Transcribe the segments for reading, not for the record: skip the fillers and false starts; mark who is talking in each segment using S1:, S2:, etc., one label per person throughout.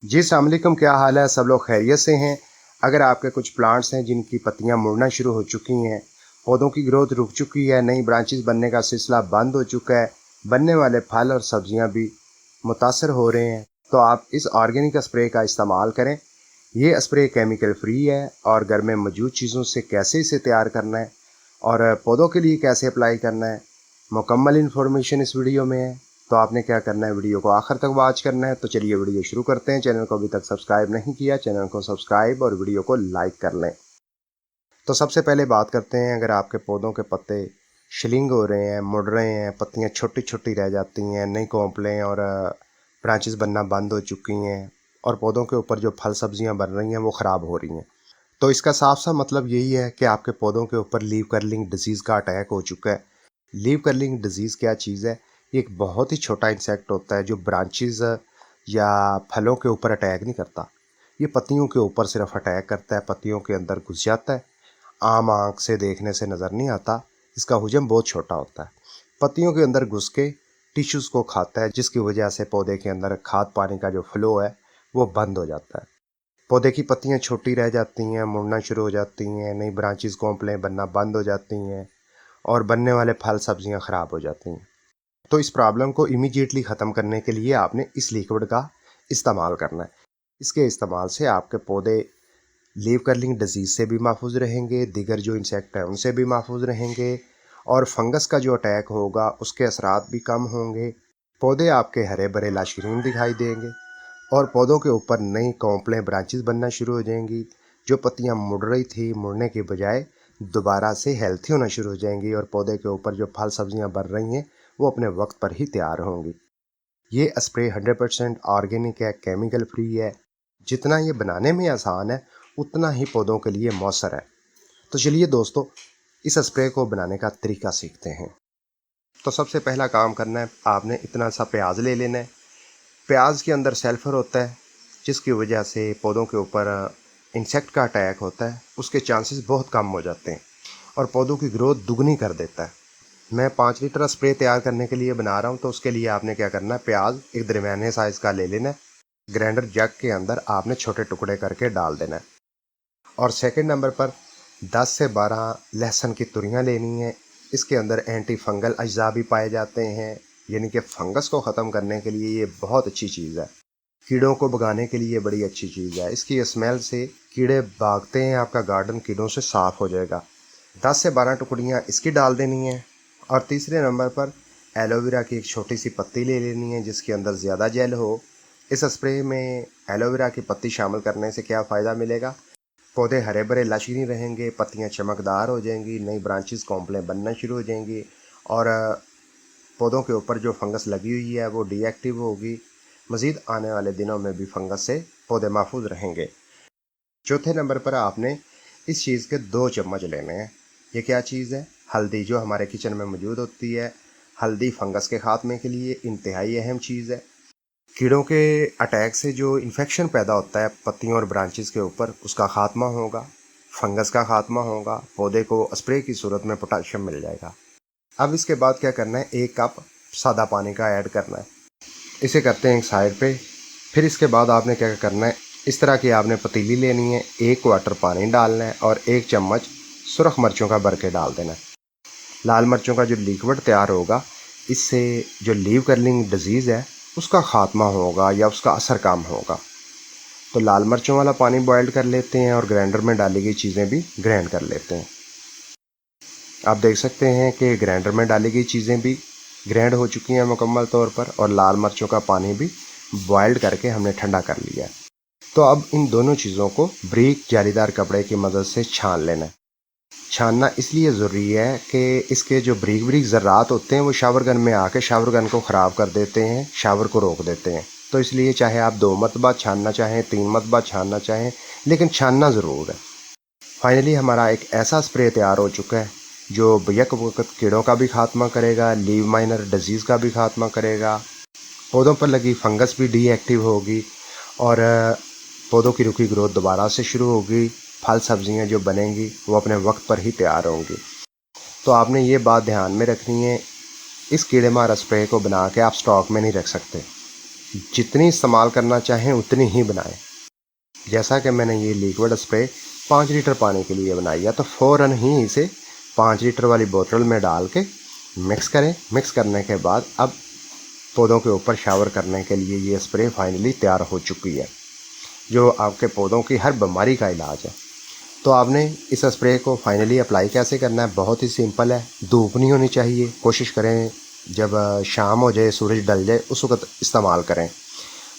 S1: जी अस्सलाम वालेकुम, क्या हाल है? सब लोग खैरियत से हैं। अगर आपके कुछ प्लांट्स हैं जिनकी पत्तियां मुड़ना शुरू हो चुकी हैं, पौधों की ग्रोथ रुक चुकी है, नई ब्रांचेस बनने का सिलसिला बंद हो चुका है, बनने वाले फल और सब्जियां भी मुतासर हो रहे हैं, तो आप इस ऑर्गेनिक स्प्रे का इस्तेमाल करें। ये स्प्रे केमिकल फ्री है और घर में मौजूद चीज़ों से कैसे इसे तैयार करना है और पौधों के लिए कैसे अप्लाई करना है, मुकम्मल इन्फॉर्मेशन इस वीडियो में है। तो आपने क्या करना है, वीडियो को आखिर तक वॉच करना है। तो चलिए वीडियो शुरू करते हैं। चैनल को अभी तक सब्सक्राइब नहीं किया, चैनल को सब्सक्राइब और वीडियो को लाइक कर लें। तो सबसे पहले बात करते हैं, अगर आपके पौधों के पत्ते शिलिंग हो रहे हैं, मुड़ रहे हैं, पत्तियां छोटी छोटी रह जाती हैं, नई कोंपलें और ब्रांचेस बनना बंद हो चुकी हैं और पौधों के ऊपर जो फल सब्जियां बन रही हैं वो ख़राब हो रही हैं, तो इसका साफ सा मतलब यही है कि आपके पौधों के ऊपर लीफ कर्लिंग डिजीज़ का अटैक हो चुका है। लीफ कर्लिंग डिजीज़ क्या चीज़ है? ये एक बहुत ही छोटा इंसेक्ट होता है जो ब्रांचेस या फलों के ऊपर अटैक नहीं करता। ये पत्तियों के ऊपर सिर्फ अटैक करता है, पत्तियों के अंदर घुस जाता है। आम आँख से देखने से नज़र नहीं आता, इसका हुजम बहुत छोटा होता है। पत्तियों के अंदर घुस के टिश्यूज़ को खाता है, जिसकी वजह से पौधे के अंदर खाद पानी का जो फ्लो है वो बंद हो जाता है। पौधे की पत्तियां छोटी रह जाती हैं, मुड़ना शुरू हो जाती हैं, नई ब्रांचेस कोंपलें बनना बंद हो जाती हैं और बनने वाले फल सब्जियां ख़राब हो जाती हैं। तो इस प्रॉब्लम को इमीडिएटली ख़त्म करने के लिए आपने इस लिक्विड का इस्तेमाल करना है। इसके इस्तेमाल से आपके पौधे लीफ कर्लिंग डिजीज़ से भी महफूज रहेंगे, दीगर जो इंसेक्ट हैं उनसे भी महफूज रहेंगे और फंगस का जो अटैक होगा उसके असरात भी कम होंगे। पौधे आपके हरे भरे लाशग्रीन दिखाई देंगे और पौधों के ऊपर नई कोंपलें ब्रांचेस बनना शुरू हो जाएंगी। जो पत्तियां मुड़ रही थी, मुड़ने के बजाय दोबारा से हेल्थी होना शुरू हो जाएंगी और पौधे के ऊपर जो फल सब्जियां बन रही हैं वो अपने वक्त पर ही तैयार होंगी। ये स्प्रे 100% ऑर्गेनिक है, केमिकल फ्री है। जितना ये बनाने में आसान है उतना ही पौधों के लिए मौसर है। तो चलिए दोस्तों, इस स्प्रे को बनाने का तरीका सीखते हैं। तो सबसे पहला काम करना है, आपने इतना सा प्याज ले लेना है। प्याज के अंदर सल्फर होता है, जिसकी वजह से पौधों के ऊपर इंसेक्ट का अटैक होता है, उसके चांसेस बहुत कम हो जाते हैं और पौधों की ग्रोथ दुगनी कर देता है। मैं 5 लीटर स्प्रे तैयार करने के लिए बना रहा हूँ, तो उसके लिए आपने क्या करना है, प्याज एक दरमियाने साइज़ का ले लेना है। ग्राइंडर जग के अंदर आपने छोटे टुकड़े करके डाल देना है और सेकंड नंबर पर 10 से 12 लहसुन की तुरियां लेनी है। इसके अंदर एंटी फंगल अज्जा भी पाए जाते हैं, यानी कि फंगस को ख़त्म करने के लिए ये बहुत अच्छी चीज़ है। कीड़ों को भगाने के लिए बड़ी अच्छी चीज़ है। इसकी स्मेल से कीड़े भागते हैं, आपका गार्डन कीड़ों से साफ़ हो जाएगा। 10 से 12 टुकड़ियाँ इसकी डाल देनी है और तीसरे नंबर पर एलोवेरा की एक छोटी सी पत्ती ले लेनी है जिसके अंदर ज़्यादा जेल हो। इस स्प्रे में एलोवेरा की पत्ती शामिल करने से क्या फ़ायदा मिलेगा? पौधे हरे भरे लशीनी रहेंगे, पत्तियां चमकदार हो जाएंगी, नई ब्रांचेस कोंपलें बनना शुरू हो जाएंगी और पौधों के ऊपर जो फंगस लगी हुई है वो डीएक्टिव होगी। मज़ीद आने वाले दिनों में भी फंगस से पौधे महफूज रहेंगे। चौथे नंबर पर आपने इस चीज़ के 2 चम्मच लेने हैं। ये क्या चीज़ है? हल्दी, जो हमारे किचन में मौजूद होती है। हल्दी फंगस के ख़ात्मे के लिए इंतहाई अहम चीज़ है। कीड़ों के अटैक से जो इन्फेक्शन पैदा होता है पत्तियों और ब्रांचेस के ऊपर, उसका ख़ात्मा होगा, फंगस का ख़ात्मा होगा, पौधे को स्प्रे की सूरत में पोटाशियम मिल जाएगा। अब इसके बाद क्या करना है, 1 कप सादा पानी का ऐड करना है। इसे करते हैं एक साइड पे। फिर इसके बाद आपने क्या करना है, इस तरह की आपने पतीली लेनी है, 1 क्वार्टर पानी डालना है और 1 चम्मच सुरख मिर्चों का भर के डाल देना है। लाल मिर्चों का जो लिक्विड तैयार होगा, इससे जो लीफ कर्लिंग डिजीज़ है उसका ख़ात्मा होगा या उसका असर कम होगा। तो लाल मिर्चों वाला पानी बॉयल कर लेते हैं और ग्राइंडर में डाली गई चीज़ें भी ग्राइंड कर लेते हैं। आप देख सकते हैं कि ग्राइंडर में डाली गई चीज़ें भी ग्राइंड हो चुकी हैं मुकम्मल तौर पर और लाल मिर्चों का पानी भी बॉयल्ड करके हमने ठंडा कर लिया है। तो अब इन दोनों चीज़ों को बारीक जालीदार कपड़े की मदद से छान लेना है। छानना इसलिए ज़रूरी है कि इसके जो बारीक बारीक ज़र्रात होते हैं वो शावर गन में आके शावर गन को ख़राब कर देते हैं, शावर को रोक देते हैं। तो इसलिए चाहे आप 2 मरतबा छानना चाहें, 3 मरतबा छानना चाहें, लेकिन छानना ज़रूर है। फाइनली हमारा एक ऐसा स्प्रे तैयार हो चुका है जो बैक वक्त कीड़ों का भी खात्मा करेगा, लीव माइनर डिजीज़ का भी खात्मा करेगा, पौधों पर लगी फंगस भी डीएक्टिव होगी और पौधों की रुकी ग्रोथ दोबारा से शुरू होगी। फल सब्जियां जो बनेंगी वो अपने वक्त पर ही तैयार होंगी। तो आपने ये बात ध्यान में रखनी है, इस कीड़े मार स्प्रे को बना के आप स्टॉक में नहीं रख सकते। जितनी इस्तेमाल करना चाहें उतनी ही बनाएं। जैसा कि मैंने ये लिक्विड स्प्रे 5 लीटर पानी के लिए बनाई है, तो फ़ौरन ही इसे 5 लीटर वाली बोतल में डाल के मिक्स करें। मिक्स करने के बाद अब पौधों के ऊपर शावर करने के लिए ये स्प्रे फाइनली तैयार हो चुकी है, जो आपके पौधों की हर बीमारी का इलाज है। तो आपने इस स्प्रे को फाइनली अप्लाई कैसे करना है, बहुत ही सिंपल है। धूप नहीं होनी चाहिए, कोशिश करें जब शाम हो जाए, सूरज ढल जाए, उस वक्त इस्तेमाल करें।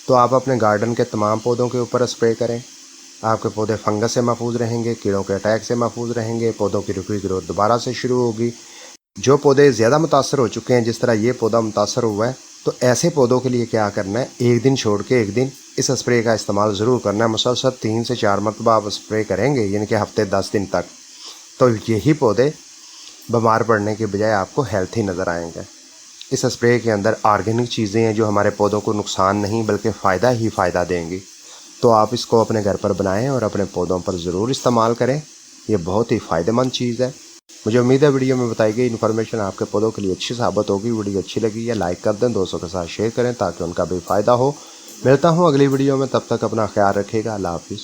S1: तो आप अपने गार्डन के तमाम पौधों के ऊपर स्प्रे करें। आपके पौधे फंगस से महफूज रहेंगे, कीड़ों के अटैक से महफूज रहेंगे, पौधों की रुकी ग्रोथ दोबारा से शुरू होगी। जो पौधे ज़्यादा मुतासर हो चुके हैं, जिस तरह ये पौधा मुतासर हुआ है, तो ऐसे पौधों के लिए क्या करना है, एक दिन छोड़ के एक दिन इस स्प्रे का इस्तेमाल ज़रूर करना है। मुसलसल 3 से 4 मरतबा आप स्प्रे करेंगे, यानी कि हफ्ते 10 दिन तक, तो यही पौधे बीमार पड़ने के बजाय आपको हेल्थी नज़र आएंगे। इस स्प्रे के अंदर ऑर्गेनिक चीज़ें हैं जो हमारे पौधों को नुकसान नहीं बल्कि फ़ायदा ही फ़ायदा देंगी। तो आप इसको अपने घर पर बनाएं और अपने पौधों पर ज़रूर इस्तेमाल करें। ये बहुत ही फ़ायदेमंद चीज़ है। मुझे उम्मीद है वीडियो में बताई गई इन्फॉर्मेशन आपके पौधों के लिए अच्छी साबित होगी। वीडियो अच्छी लगी है लाइक कर दें, दोस्तों के साथ शेयर करें ताकि उनका भी फ़ायदा हो। मिलता हूँ अगली वीडियो में, तब तक अपना ख्याल रखिएगा। अल्लाह हाफिज़।